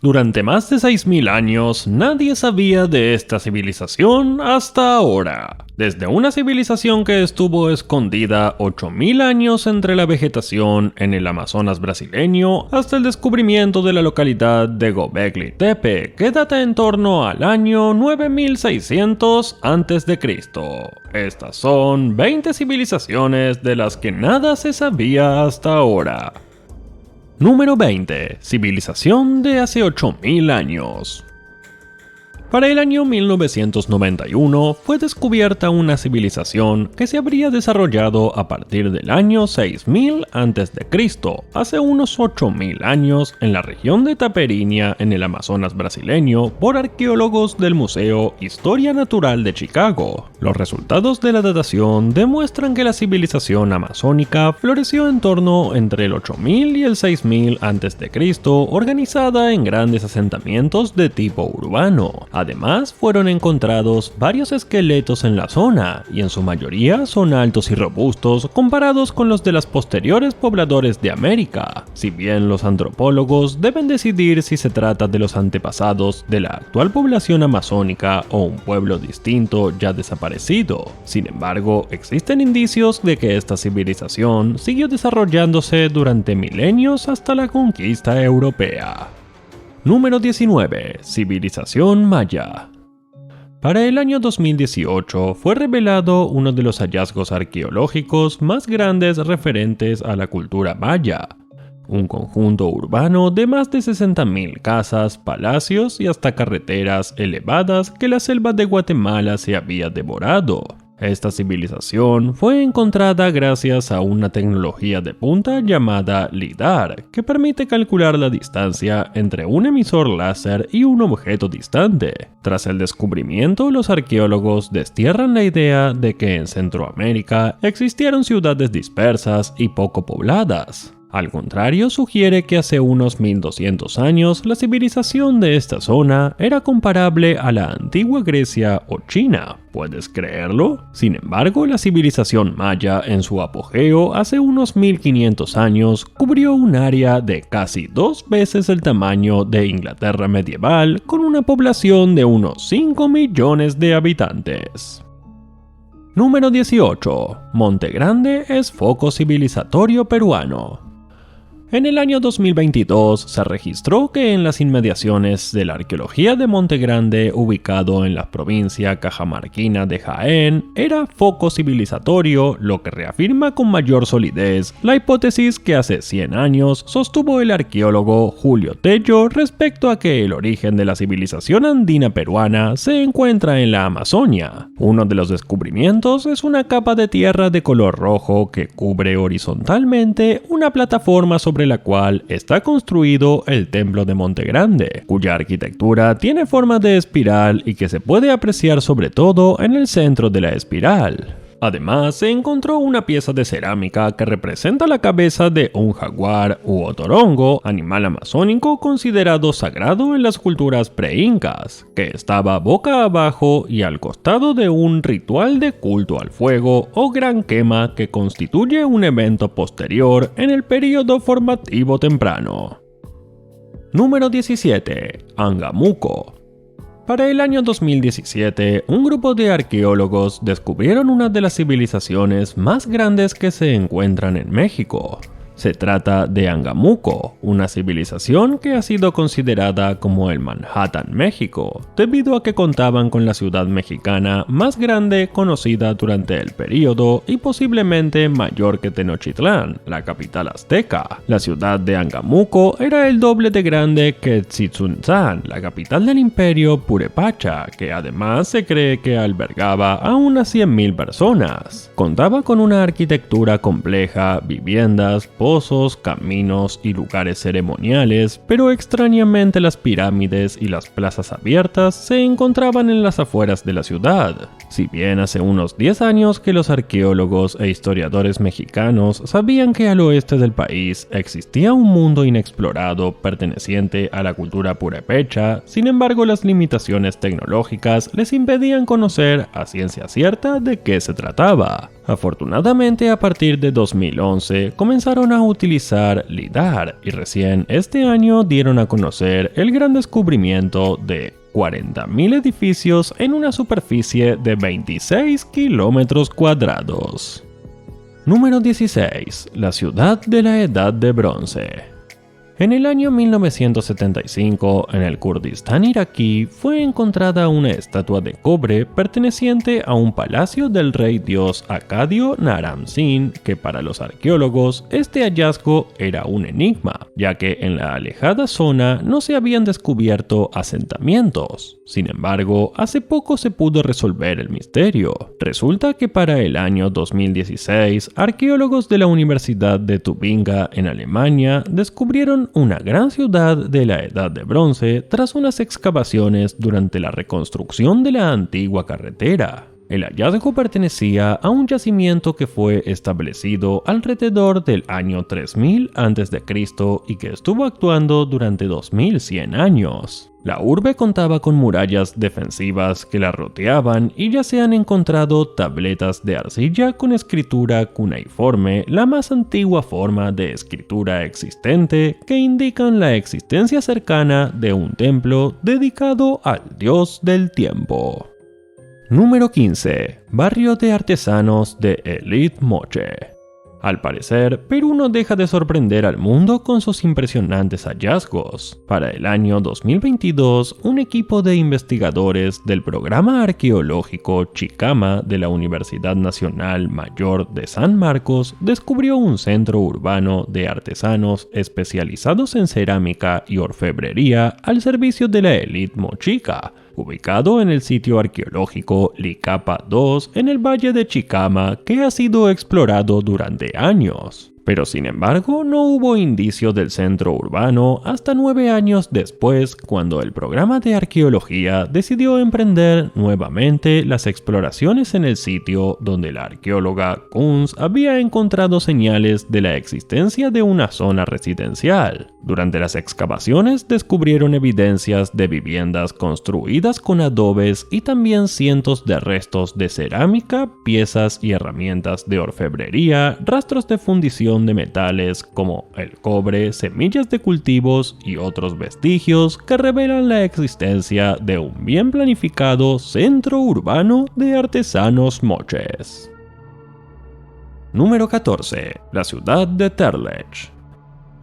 Durante más de 6000 años, nadie sabía de esta civilización hasta ahora. Desde una civilización que estuvo escondida 8000 años entre la vegetación en el Amazonas brasileño hasta el descubrimiento de la localidad de Göbekli Tepe, que data en torno al año 9600 a.C. Estas son 20 civilizaciones de las que nada se sabía hasta ahora. Número 20. Civilización de hace 8000 años. Para el año 1991 fue descubierta una civilización que se habría desarrollado a partir del año 6000 a.C., hace unos 8000 años, en la región de Taperinia, en el Amazonas brasileño, por arqueólogos del Museo Historia Natural de Chicago. Los resultados de la datación demuestran que la civilización amazónica floreció en torno entre el 8000 y el 6000 a.C., organizada en grandes asentamientos de tipo urbano. Además, fueron encontrados varios esqueletos en la zona, y en su mayoría son altos y robustos comparados con los de los posteriores pobladores de América. Si bien los antropólogos deben decidir si se trata de los antepasados de la actual población amazónica o un pueblo distinto ya desaparecido. Sin embargo, existen indicios de que esta civilización siguió desarrollándose durante milenios hasta la conquista europea. Número 19. Civilización Maya. Para el año 2018 fue revelado uno de los hallazgos arqueológicos más grandes referentes a la cultura maya. Un conjunto urbano de más de 60.000 casas, palacios y hasta carreteras elevadas que la selva de Guatemala se había devorado. Esta civilización fue encontrada gracias a una tecnología de punta llamada LIDAR, que permite calcular la distancia entre un emisor láser y un objeto distante. Tras el descubrimiento, los arqueólogos destierran la idea de que en Centroamérica existieron ciudades dispersas y poco pobladas. Al contrario, sugiere que hace unos 1200 años la civilización de esta zona era comparable a la antigua Grecia o China. ¿Puedes creerlo? Sin embargo, la civilización maya en su apogeo hace unos 1500 años cubrió un área de casi 2 veces el tamaño de Inglaterra medieval, con una población de unos 5 millones de habitantes. Número 18. Monte Grande es foco civilizatorio peruano. En el año 2022 se registró que en las inmediaciones de la arqueología de Monte Grande, ubicado en la provincia cajamarquina de Jaén, era foco civilizatorio, lo que reafirma con mayor solidez la hipótesis que hace 100 años sostuvo el arqueólogo Julio Tello respecto a que el origen de la civilización andina peruana se encuentra en la Amazonia. Uno de los descubrimientos es una capa de tierra de color rojo que cubre horizontalmente una plataforma sobre la cual está construido el templo de Monte Grande, cuya arquitectura tiene forma de espiral y que se puede apreciar sobre todo en el centro de la espiral. Además, se encontró una pieza de cerámica que representa la cabeza de un jaguar u otorongo, animal amazónico considerado sagrado en las culturas pre-incas, que estaba boca abajo y al costado de un ritual de culto al fuego o gran quema que constituye un evento posterior en el período formativo temprano. Número 17. Angamuco. Para el año 2017, un grupo de arqueólogos descubrieron una de las civilizaciones más grandes que se encuentran en México. Se trata de Angamuco, una civilización que ha sido considerada como el Manhattan México, debido a que contaban con la ciudad mexicana más grande conocida durante el período y posiblemente mayor que Tenochtitlán, la capital azteca. La ciudad de Angamuco era el doble de grande que Tzitzuntzán, la capital del imperio Purepacha, que además se cree que albergaba a unas 100.000 personas. Contaba con una arquitectura compleja, viviendas, pozos, caminos y lugares ceremoniales, pero extrañamente las pirámides y las plazas abiertas se encontraban en las afueras de la ciudad. Si bien hace unos 10 años que los arqueólogos e historiadores mexicanos sabían que al oeste del país existía un mundo inexplorado perteneciente a la cultura purépecha, sin embargo las limitaciones tecnológicas les impedían conocer a ciencia cierta de qué se trataba. Afortunadamente, a partir de 2011 comenzaron a a utilizar LIDAR y recién este año dieron a conocer el gran descubrimiento de 40.000 edificios en una superficie de 26 kilómetros cuadrados. Número 16. La ciudad de la Edad de Bronce. En el año 1975, en el Kurdistán iraquí, fue encontrada una estatua de cobre perteneciente a un palacio del rey dios acadio Naram-Sin, que para los arqueólogos este hallazgo era un enigma, ya que en la alejada zona no se habían descubierto asentamientos. Sin embargo, hace poco se pudo resolver el misterio. Resulta que para el año 2016, arqueólogos de la Universidad de Tubinga en Alemania descubrieron una gran ciudad de la Edad de Bronce tras unas excavaciones durante la reconstrucción de la antigua carretera. El hallazgo pertenecía a un yacimiento que fue establecido alrededor del año 3000 a.C. y que estuvo actuando durante 2100 años. La urbe contaba con murallas defensivas que la rodeaban y ya se han encontrado tabletas de arcilla con escritura cuneiforme, la más antigua forma de escritura existente, que indican la existencia cercana de un templo dedicado al dios del tiempo. Número 15. Barrio de artesanos de Elit Moche. Al parecer, Perú no deja de sorprender al mundo con sus impresionantes hallazgos. Para el año 2022, un equipo de investigadores del programa arqueológico Chicama de la Universidad Nacional Mayor de San Marcos descubrió un centro urbano de artesanos especializados en cerámica y orfebrería al servicio de la élite mochica, ubicado en el sitio arqueológico Licapa 2 en el Valle de Chicama, que ha sido explorado durante años. Pero sin embargo, no hubo indicio del centro urbano hasta 9 años después, cuando el programa de arqueología decidió emprender nuevamente las exploraciones en el sitio donde la arqueóloga Kunz había encontrado señales de la existencia de una zona residencial. Durante las excavaciones descubrieron evidencias de viviendas construidas con adobes y también cientos de restos de cerámica, piezas y herramientas de orfebrería, rastros de fundición de metales como el cobre, semillas de cultivos y otros vestigios que revelan la existencia de un bien planificado centro urbano de artesanos moches. Número 14. La ciudad de Terlech.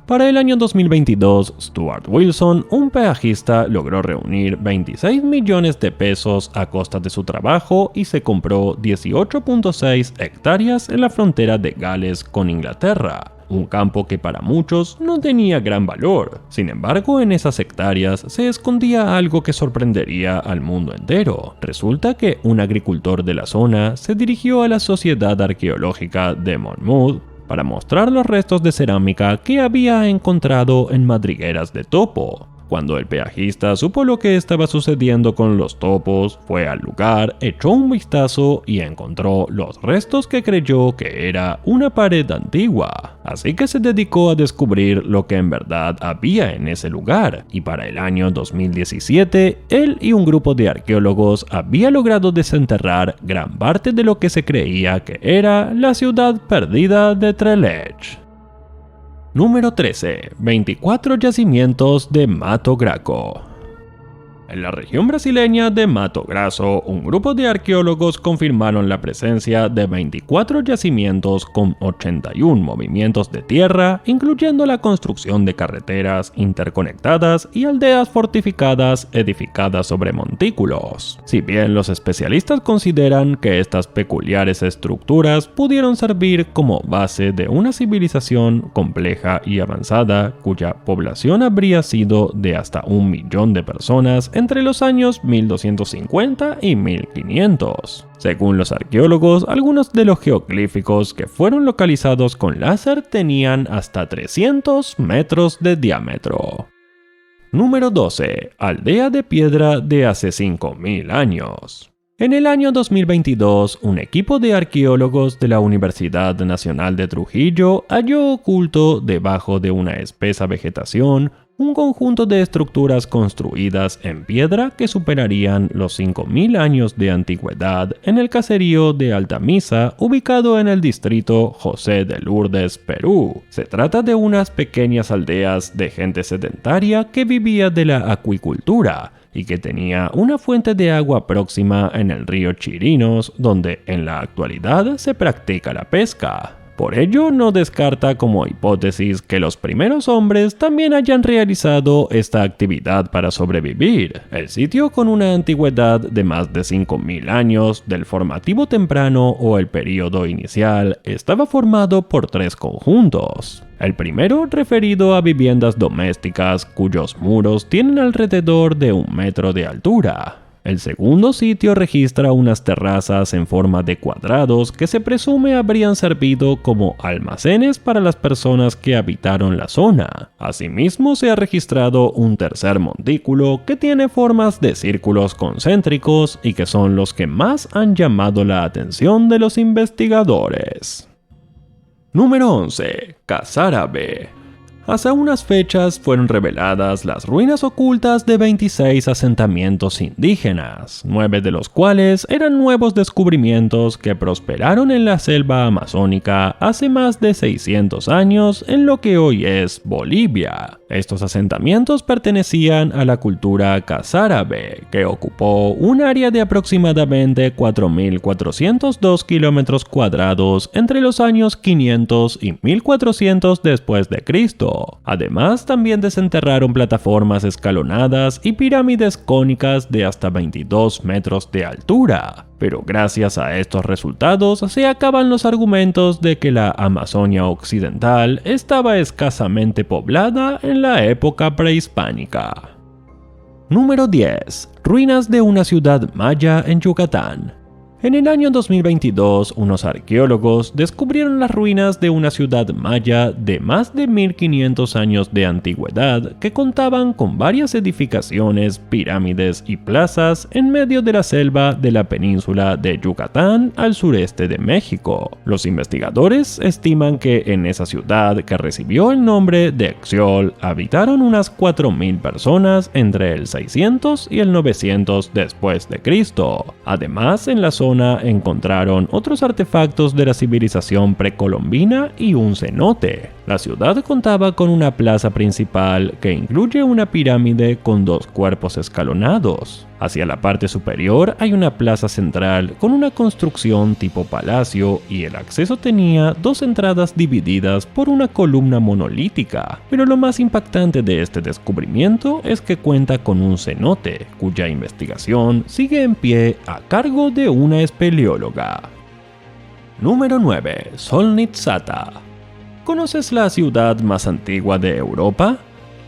Para el año 2022, Stuart Wilson, un peajista, logró reunir 26 millones de pesos a costa de su trabajo y se compró 18.6 hectáreas en la frontera de Gales con Inglaterra. Un campo que para muchos no tenía gran valor. Sin embargo, en esas hectáreas se escondía algo que sorprendería al mundo entero. Resulta que un agricultor de la zona se dirigió a la Sociedad Arqueológica de Monmouth para mostrar los restos de cerámica que había encontrado en madrigueras de topo. Cuando el peajista supo lo que estaba sucediendo con los topos, fue al lugar, echó un vistazo y encontró los restos que creyó que era una pared antigua. Así que se dedicó a descubrir lo que en verdad había en ese lugar, y para el año 2017, él y un grupo de arqueólogos había logrado desenterrar gran parte de lo que se creía que era la ciudad perdida de Terlech. Número 13. 24 yacimientos de Mato Grosso. En la región brasileña de Mato Grosso, un grupo de arqueólogos confirmaron la presencia de 24 yacimientos con 81 movimientos de tierra, incluyendo la construcción de carreteras interconectadas y aldeas fortificadas edificadas sobre montículos. Si bien los especialistas consideran que estas peculiares estructuras pudieron servir como base de una civilización compleja y avanzada, cuya población habría sido de hasta 1 millón de personas entre los años 1250 y 1500. Según los arqueólogos, algunos de los geoglíficos que fueron localizados con láser tenían hasta 300 metros de diámetro. Número 12. Aldea de piedra de hace 5000 años. En el año 2022, un equipo de arqueólogos de la Universidad Nacional de Trujillo halló oculto debajo de una espesa vegetación un conjunto de estructuras construidas en piedra que superarían los 5000 años de antigüedad en el caserío de Altamisa, ubicado en el distrito José de Lourdes, Perú. Se trata de unas pequeñas aldeas de gente sedentaria que vivía de la acuicultura y que tenía una fuente de agua próxima en el río Chirinos, donde en la actualidad se practica la pesca. Por ello, no descarta como hipótesis que los primeros hombres también hayan realizado esta actividad para sobrevivir. El sitio, con una antigüedad de más de 5000 años del formativo temprano o el período inicial, estaba formado por 3 conjuntos. El primero, referido a viviendas domésticas cuyos muros tienen alrededor de 1 metro de altura. El segundo sitio registra unas terrazas en forma de cuadrados que se presume habrían servido como almacenes para las personas que habitaron la zona. Asimismo, se ha registrado un tercer montículo que tiene formas de círculos concéntricos y que son los que más han llamado la atención de los investigadores. Número 11. Casárabe. Hace unas fechas fueron reveladas las ruinas ocultas de 26 asentamientos indígenas, 9 de los cuales eran nuevos descubrimientos que prosperaron en la selva amazónica hace más de 600 años en lo que hoy es Bolivia. Estos asentamientos pertenecían a la cultura casárabe, que ocupó un área de aproximadamente 4.402 kilómetros cuadrados entre los años 500 y 1400 después de Cristo. Además, también desenterraron plataformas escalonadas y pirámides cónicas de hasta 22 metros de altura. Pero gracias a estos resultados se acaban los argumentos de que la Amazonia occidental estaba escasamente poblada en la época prehispánica. Número 10. Ruinas de una ciudad maya en Yucatán. En el año 2022, unos arqueólogos descubrieron las ruinas de una ciudad maya de más de 1500 años de antigüedad que contaban con varias edificaciones, pirámides y plazas en medio de la selva de la península de Yucatán al sureste de México. Los investigadores estiman que en esa ciudad, que recibió el nombre de Xiol, habitaron unas 4000 personas entre el 600 y el 900 después de Cristo. Además, en la zona encontraron otros artefactos de la civilización precolombina y un cenote. La ciudad contaba con una plaza principal que incluye una pirámide con 2 cuerpos escalonados. Hacia la parte superior hay una plaza central con una construcción tipo palacio y el acceso tenía 2 entradas divididas por una columna monolítica. Pero lo más impactante de este descubrimiento es que cuenta con un cenote, cuya investigación sigue en pie a cargo de una espeleóloga. Número 9. Solnitsata. ¿Conoces la ciudad más antigua de Europa?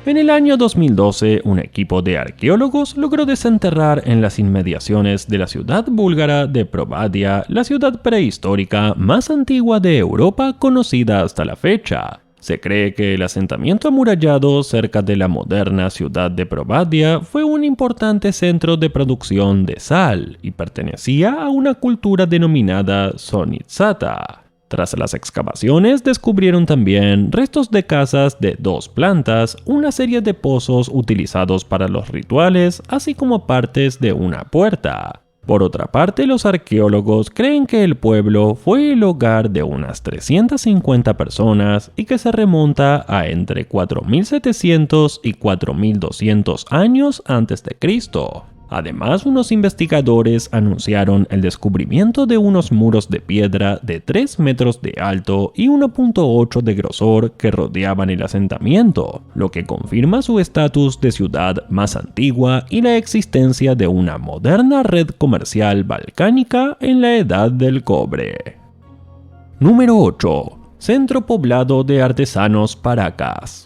En el año 2012, un equipo de arqueólogos logró desenterrar en las inmediaciones de la ciudad búlgara de Provadia la ciudad prehistórica más antigua de Europa conocida hasta la fecha. Se cree que el asentamiento amurallado cerca de la moderna ciudad de Provadia fue un importante centro de producción de sal y pertenecía a una cultura denominada Solnitsata. Tras las excavaciones descubrieron también restos de casas de 2 plantas, una serie de pozos utilizados para los rituales, así como partes de una puerta. Por otra parte, los arqueólogos creen que el pueblo fue el hogar de unas 350 personas y que se remonta a entre 4700 y 4200 años antes de Cristo. Además, unos investigadores anunciaron el descubrimiento de unos muros de piedra de 3 metros de alto y 1.8 de grosor que rodeaban el asentamiento, lo que confirma su estatus de ciudad más antigua y la existencia de una moderna red comercial balcánica en la Edad del Cobre. Número 8. Centro Poblado de Artesanos Paracas.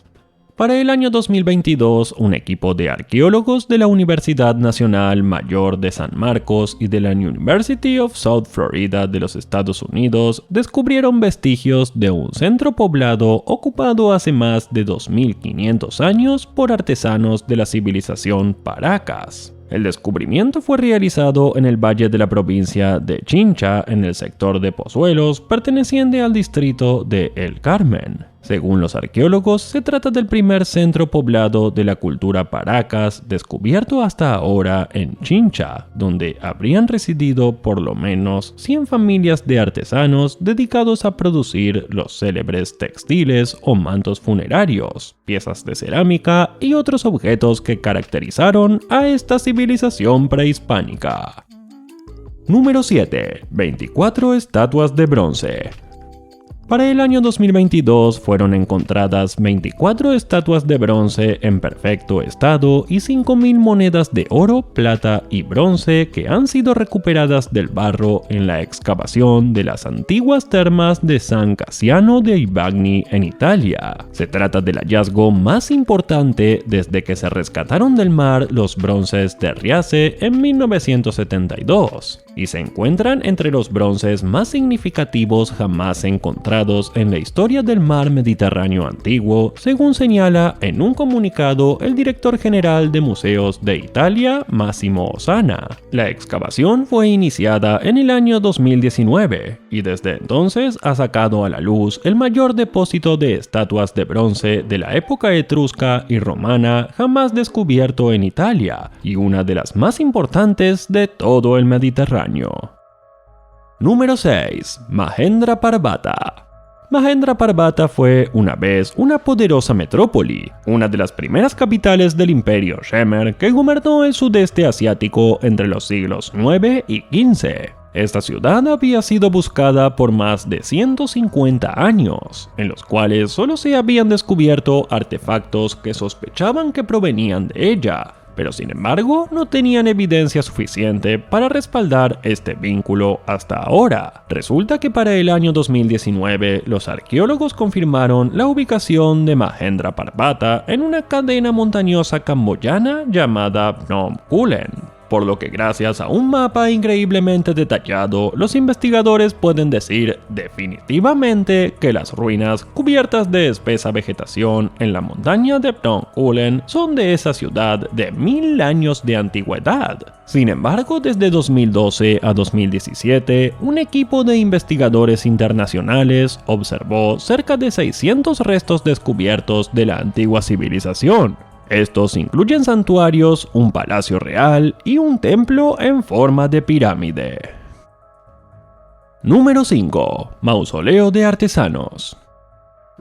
Para el año 2022, un equipo de arqueólogos de la Universidad Nacional Mayor de San Marcos y de la University of South Florida de los Estados Unidos descubrieron vestigios de un centro poblado ocupado hace más de 2500 años por artesanos de la civilización Paracas. El descubrimiento fue realizado en el valle de la provincia de Chincha, en el sector de Pozuelos, perteneciente al distrito de El Carmen. Según los arqueólogos, se trata del primer centro poblado de la cultura Paracas descubierto hasta ahora en Chincha, donde habrían residido por lo menos 100 familias de artesanos dedicados a producir los célebres textiles o mantos funerarios, piezas de cerámica y otros objetos que caracterizaron a esta civilización prehispánica. Número 7. 24 estatuas de bronce. Para el año 2022 fueron encontradas 24 estatuas de bronce en perfecto estado y 5.000 monedas de oro, plata y bronce que han sido recuperadas del barro en la excavación de las antiguas termas de San Casiano de Ibagni en Italia. Se trata del hallazgo más importante desde que se rescataron del mar los bronces de Riace en 1972 y se encuentran entre los bronces más significativos jamás encontrados en la historia del mar Mediterráneo antiguo, según señala en un comunicado el director general de museos de Italia, Massimo Ossana. La excavación fue iniciada en el año 2019 y desde entonces ha sacado a la luz el mayor depósito de estatuas de bronce de la época etrusca y romana jamás descubierto en Italia y una de las más importantes de todo el Mediterráneo. Número 6. Mahendra Parvata. Mahendra Parvata fue una vez una poderosa metrópoli, una de las primeras capitales del imperio Shemer que gobernó el sudeste asiático entre los siglos IX y XV. Esta ciudad había sido buscada por más de 150 años, en los cuales solo se habían descubierto artefactos que sospechaban que provenían de ella, pero sin embargo no tenían evidencia suficiente para respaldar este vínculo hasta ahora. Resulta que para el año 2019 los arqueólogos confirmaron la ubicación de Mahendra Parvata en una cadena montañosa camboyana llamada Phnom Kulen, por lo que gracias a un mapa increíblemente detallado, los investigadores pueden decir definitivamente que las ruinas cubiertas de espesa vegetación en la montaña de Phnom Kulen son de esa ciudad de 1000 años de antigüedad. Sin embargo, desde 2012 a 2017, un equipo de investigadores internacionales observó cerca de 600 restos descubiertos de la antigua civilización. Estos incluyen santuarios, un palacio real y un templo en forma de pirámide. Número 5. Mausoleo de artesanos.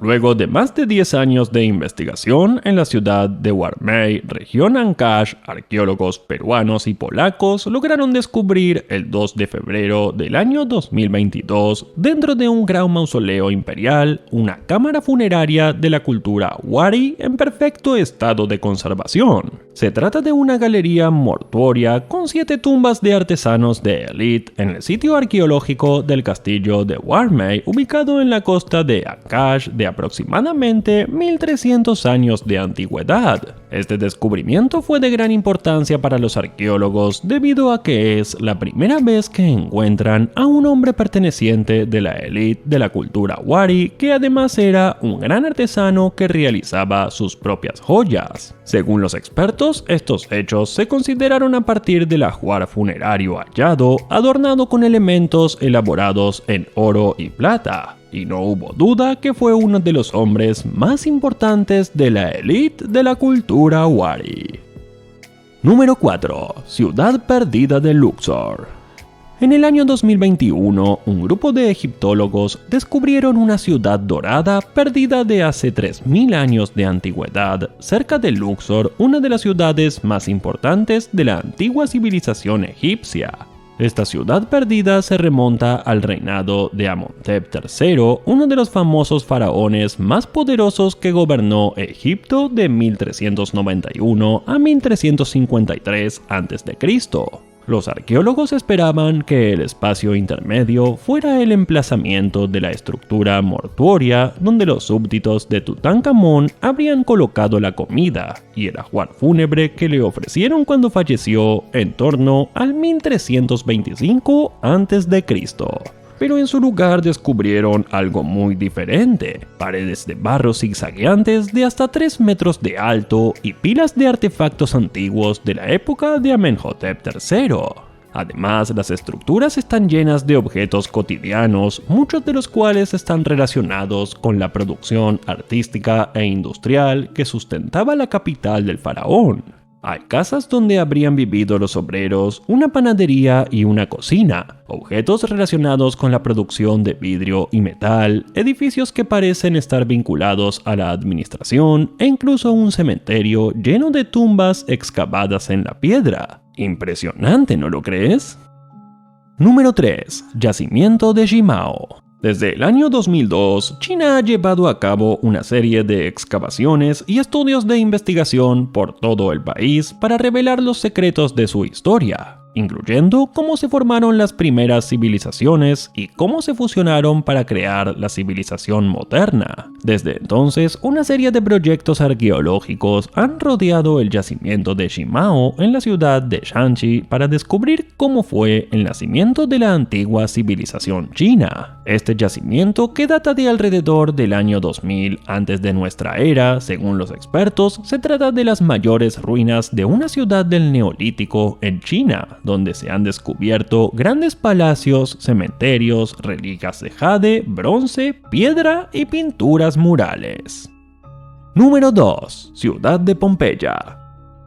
Luego de más de 10 años de investigación en la ciudad de Warmey, región Ancash, arqueólogos peruanos y polacos lograron descubrir el 2 de febrero del año 2022, dentro de un gran mausoleo imperial, una cámara funeraria de la cultura Wari en perfecto estado de conservación. Se trata de una galería mortuoria con 7 tumbas de artesanos de élite en el sitio arqueológico del castillo de Warmey, ubicado en la costa de Ancash de aproximadamente 1300 años de antigüedad. Este descubrimiento fue de gran importancia para los arqueólogos debido a que es la primera vez que encuentran a un hombre perteneciente de la élite de la cultura Wari, que además era un gran artesano que realizaba sus propias joyas. Según los expertos, estos hechos se consideraron a partir del ajuar funerario hallado, adornado con elementos elaborados en oro y plata. Y no hubo duda que fue uno de los hombres más importantes de la élite de la cultura Wari. Número 4. Ciudad perdida de Luxor. En el año 2021, un grupo de egiptólogos descubrieron una ciudad dorada perdida de hace 3000 años de antigüedad cerca de Luxor, una de las ciudades más importantes de la antigua civilización egipcia. Esta ciudad perdida se remonta al reinado de Amenhotep III, uno de los famosos faraones más poderosos que gobernó Egipto de 1391 a 1353 a.C. Los arqueólogos esperaban que el espacio intermedio fuera el emplazamiento de la estructura mortuoria donde los súbditos de Tutankamón habrían colocado la comida y el ajuar fúnebre que le ofrecieron cuando falleció en torno al 1325 a.C. Pero en su lugar descubrieron algo muy diferente: paredes de barro zigzagueantes de hasta 3 metros de alto y pilas de artefactos antiguos de la época de Amenhotep III. Además, las estructuras están llenas de objetos cotidianos, muchos de los cuales están relacionados con la producción artística e industrial que sustentaba la capital del faraón. Hay casas donde habrían vivido los obreros, una panadería y una cocina, objetos relacionados con la producción de vidrio y metal, edificios que parecen estar vinculados a la administración e incluso un cementerio lleno de tumbas excavadas en la piedra. Impresionante, ¿no lo crees? Número 3. Yacimiento de Jimao. Desde el año 2002, China ha llevado a cabo una serie de excavaciones y estudios de investigación por todo el país para revelar los secretos de su historia, incluyendo cómo se formaron las primeras civilizaciones y cómo se fusionaron para crear la civilización moderna. Desde entonces, una serie de proyectos arqueológicos han rodeado el yacimiento de Jimao en la ciudad de Shanxi para descubrir cómo fue el nacimiento de la antigua civilización china. Este yacimiento, que data de alrededor del año 2000 antes de nuestra era, según los expertos, se trata de las mayores ruinas de una ciudad del Neolítico en China, donde se han descubierto grandes palacios, cementerios, reliquias de jade, bronce, piedra y pinturas murales. Número 2. Ciudad de Pompeya.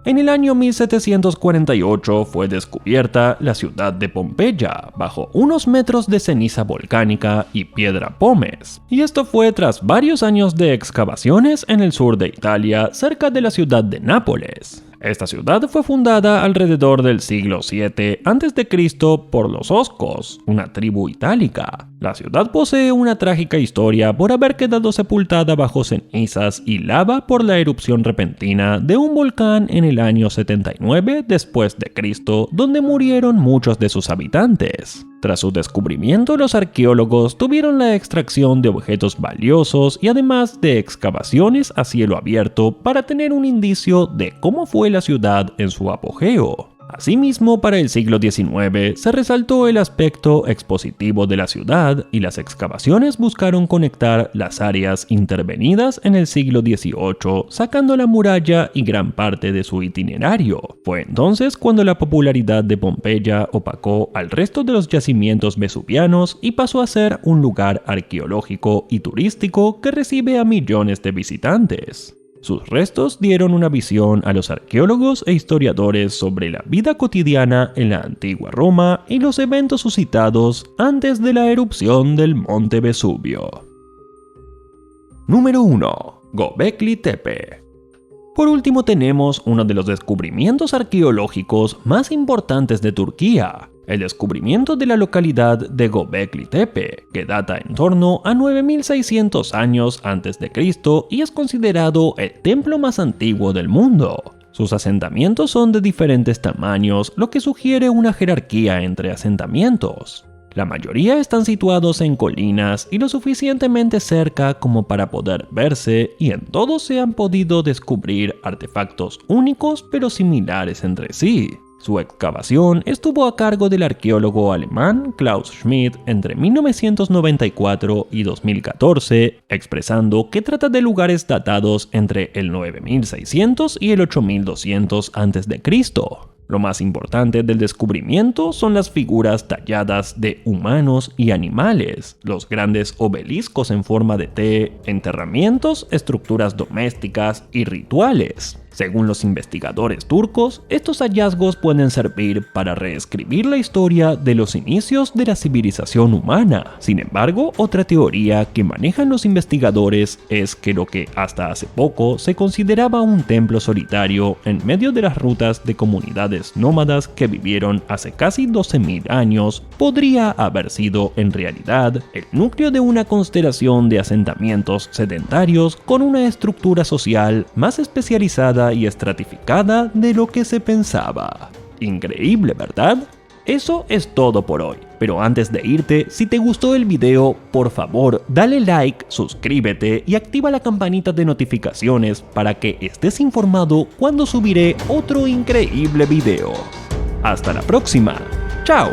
En el año 1748 fue descubierta la ciudad de Pompeya bajo unos metros de ceniza volcánica y piedra pómez, y esto fue tras varios años de excavaciones en el sur de Italia, cerca de la ciudad de Nápoles. Esta ciudad fue fundada alrededor del siglo VII a.C. por los Oscos, una tribu itálica. La ciudad posee una trágica historia por haber quedado sepultada bajo cenizas y lava por la erupción repentina de un volcán en el año 79 después de Cristo, donde murieron muchos de sus habitantes. Tras su descubrimiento, los arqueólogos tuvieron la extracción de objetos valiosos y además de excavaciones a cielo abierto para tener un indicio de cómo fue la ciudad en su apogeo. Asimismo, para el siglo XIX se resaltó el aspecto expositivo de la ciudad y las excavaciones buscaron conectar las áreas intervenidas en el siglo XVIII, sacando la muralla y gran parte de su itinerario. Fue entonces cuando la popularidad de Pompeya opacó al resto de los yacimientos vesuvianos y pasó a ser un lugar arqueológico y turístico que recibe a millones de visitantes. Sus restos dieron una visión a los arqueólogos e historiadores sobre la vida cotidiana en la antigua Roma y los eventos suscitados antes de la erupción del monte Vesubio. Número 1. Göbekli Tepe. Por último tenemos uno de los descubrimientos arqueológicos más importantes de Turquía, el descubrimiento de la localidad de Göbekli Tepe, que data en torno a 9600 años antes de Cristo y es considerado el templo más antiguo del mundo. Sus asentamientos son de diferentes tamaños, lo que sugiere una jerarquía entre asentamientos. La mayoría están situados en colinas y lo suficientemente cerca como para poder verse, y en todos se han podido descubrir artefactos únicos pero similares entre sí. Su excavación estuvo a cargo del arqueólogo alemán Klaus Schmidt entre 1994 y 2014, expresando que trata de lugares datados entre el 9600 y el 8200 a.C. Lo más importante del descubrimiento son las figuras talladas de humanos y animales, los grandes obeliscos en forma de T, enterramientos, estructuras domésticas y rituales. Según los investigadores turcos, estos hallazgos pueden servir para reescribir la historia de los inicios de la civilización humana. Sin embargo, otra teoría que manejan los investigadores es que lo que hasta hace poco se consideraba un templo solitario en medio de las rutas de comunidades nómadas que vivieron hace casi 12.000 años, podría haber sido en realidad el núcleo de una constelación de asentamientos sedentarios con una estructura social más especializada y estratificada de lo que se pensaba. Increíble, ¿verdad? Eso es todo por hoy, pero antes de irte, si te gustó el video, por favor dale like, suscríbete y activa la campanita de notificaciones para que estés informado cuando subiré otro increíble video. Hasta la próxima, ¡chao!